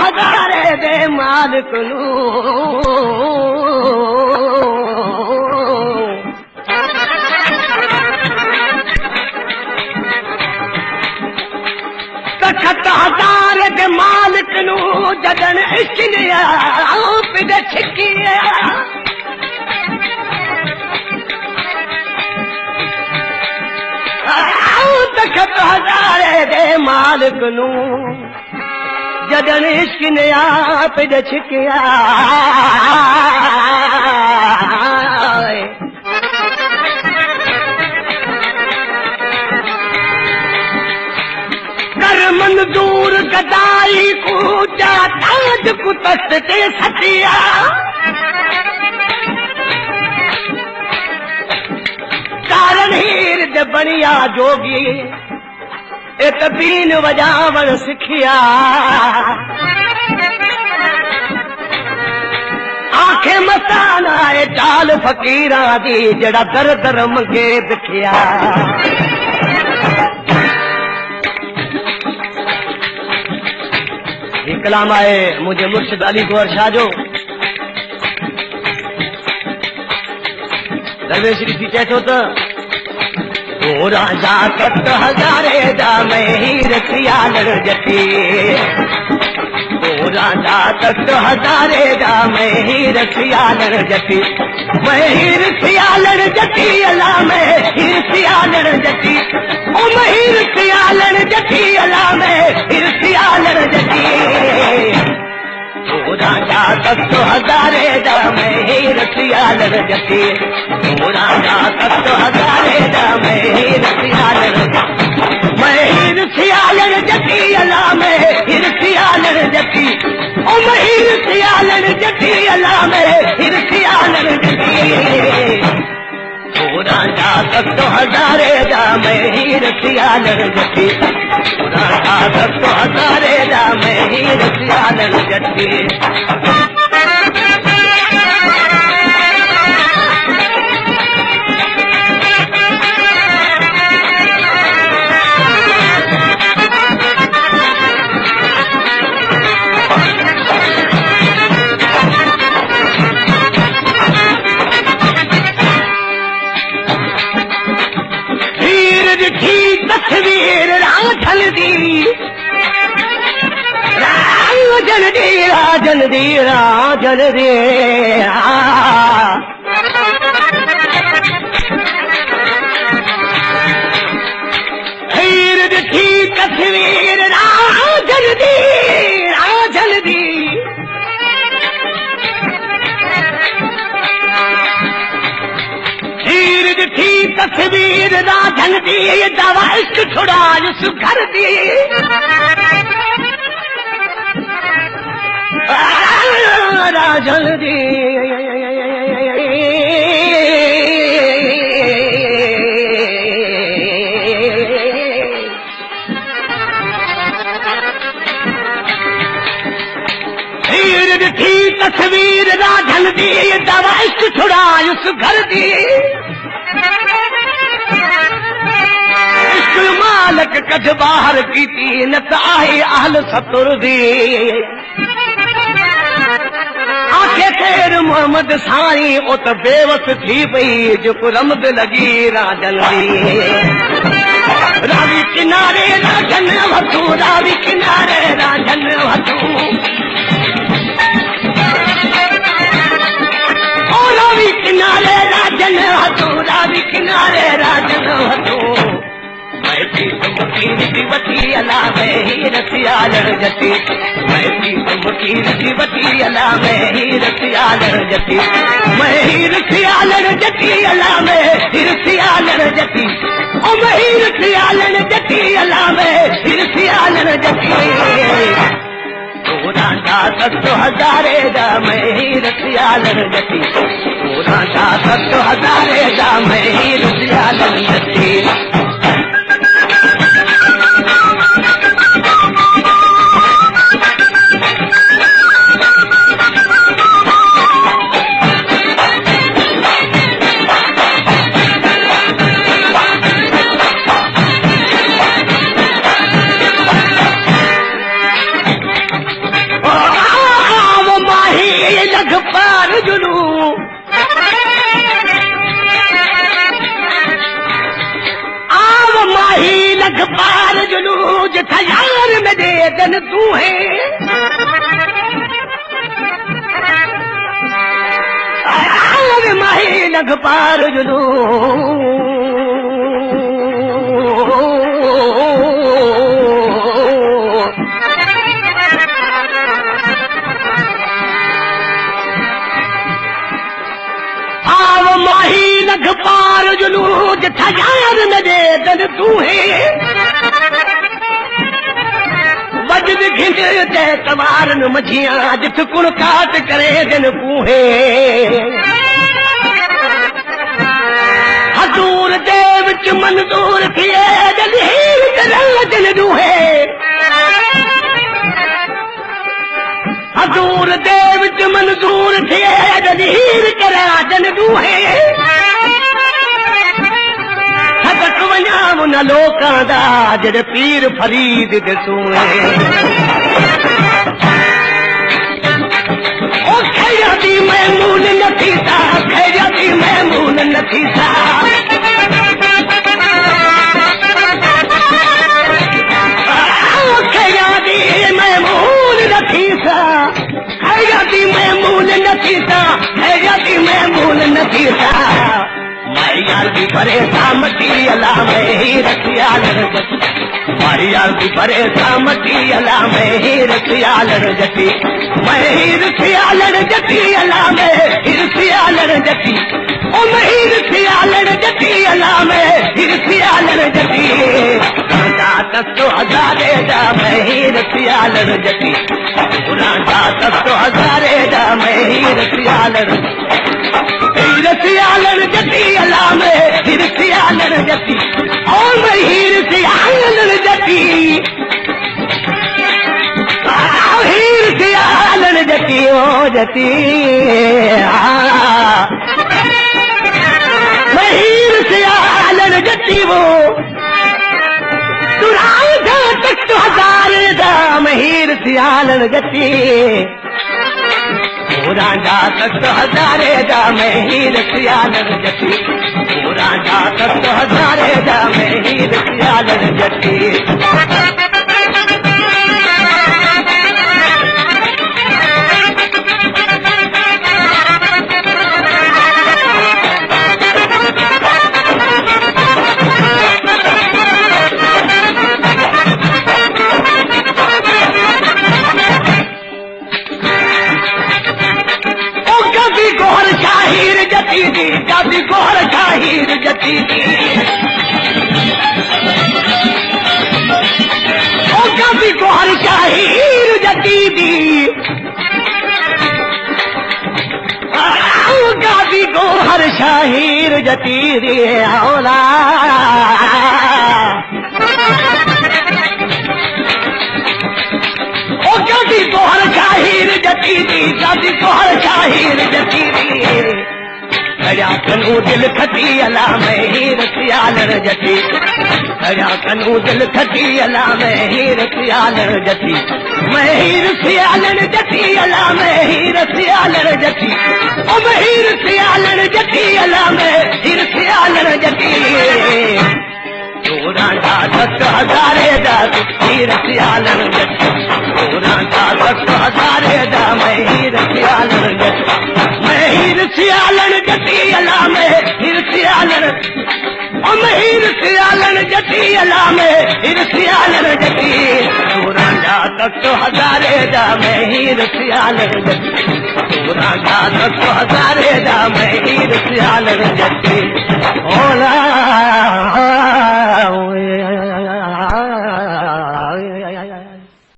हजारे दे मालिक नू तखत हजारे दे मालिक नू जदन इश्क ने आप दे छिकिया तखत हजारे दे मालिक नू जदन इश्क ने आप दे छिकिया कर मंजूर गदाई को जा ताज को तख्त ते सतिया कारण हीर दे बनिया जोगी एक बीन वजावन सिखिया आंखें मस्ताना ए चाल फकीरा दी जड़ा दर दर मंगे दिखिया ये कलाम आए मुझे मुर्शिद अली गौर शाह जो दरवेश ऋषि कहते तो राजा कट हजारे दा मैं हीर सियालर जटी राजा कट हजारे दा मैं हीर सियालर जटी मैं हीर सियालर जटी अला मैं हीर सियालर जटी ओ मैं हीर सियालर जटी अला मैं हीर सियालर जटी राजा कट हजारे दा मैं हीर सियालर जटी राजा कट हजारे दा मैं हीर सियालर मैं हीर सियालर जटी अला मैं हीर सियालर जटी ओ मैं हीर सियालर जटी अला मैं हीर सियालर जटी राजा कट हजारे दा मैं हीर सियालर जटी राजा कट हजारे दा मैं हीर सियालर जटी तस्वीर राजन दी राजन दी राजन दी राजन दी हीर दिखी तस्वीर राजन दी राजन दी हीर दिखी तस्वीर राजन दी दवा इश्क छुड़ा उस घर दी राजन दी हीर दिखी तस्वीर राजन दी दवा इश्क छुड़ा उस घर दी मालक कद बाहर की न ताही अहल सतुर दी आखे खैर मोहम्मद साई ओ त बेवस थी पई जो रमद लगी राजन दी रावी किनारे राजन वठू रावी किनारे राजन वठू ओ रावी किनारे राजन वठू रावी किनारे राजन वठू मुकीर की वती अला में हीर सियालर जती मैं मुकीर की वती अला में हीर सियालर जती मैं हीर सियालर जती अला में हीर सियालर जती ओ मैं हीर सियालर जती अला में हीर सियालर जती राजा सत हजारे दा मैं हीर सियालर जती राजा सत हजारे दा मैं हीर सियालर जती पार जुलू आव माही लख पार जुलू जिथा यार में दे दन तू है आव माही लख पार जुलू लख पार जुलू जिथा यार न दे दन तू है वजद खिंड ते तवार न मझियां जिथ कुण काट करे दिन पूहे हजूर दे विच मंजूर थिए जलील करन दिन दूहे हजूर दे विच मंजूर थिए जलील करा दिन दूहे न लोकां दा जेड़े पीर फरीद दे सुने ओ खैया दी महमून नथीसा खैया दी महमून नथीसा ओ खैया दी महमून नथीसा खैया दी महमून नथीसा खैया दी महमून नथीसा यार भी परे सामती अला में ही रखिया लड़जती मारी यार भी परे सामती अला में ही रखिया लड़जती मैं ही रखिया लड़जती अला में ही रखिया लड़जती ओ मैं ही रखिया लड़जती अला में ही रखिया लड़जती राजा तस्तो हजारे दा मैं ही रखिया लड़जती राजा तस्तो हजारे दा मैं ही रखिया लड़जती हिरसियालन जती अला में हिरसियालन जती और मैं हिरसियालन जती हिरसियालन जती ओ जती मैं हिरसियालन जती वो तुराई दा तक तो हजारे दा मैं हिरसियालन जती राजा तक हजारे दा मैं ही रसियालन जती राजा तक हजारे दा मैं ही रसियालन जती गादी गोहर शाहीर जती दी ओ गादी गोहर शाहीर जती दी गादी गोहर शाहीर जती दी औला ओ गादी गोहर शाहीर जती दी गादी गोहर शाहीर जती दी खया कनू दिल खटी अला में ही रसियालन जती खया कनू दिल खटी अला में ही रसियालन जती मैं ही रसियालन जती अला में ही रसियालन जती ओ मैं ही रसियालन जती अला में ही रसियालन जती राजा दस हजारे दा ही रसियालन जती राजा दस हजारे दा मैं ही रसियालन जती मैं ही रसियालन जती अला में हिरसियालन ओ मैं ही रसियालन जती अला में हिरसियालन जती राजा दस हजारे दा मैं ही रसियालन जती राजा दस हजारे दा मैं ही रसियालन जती ओला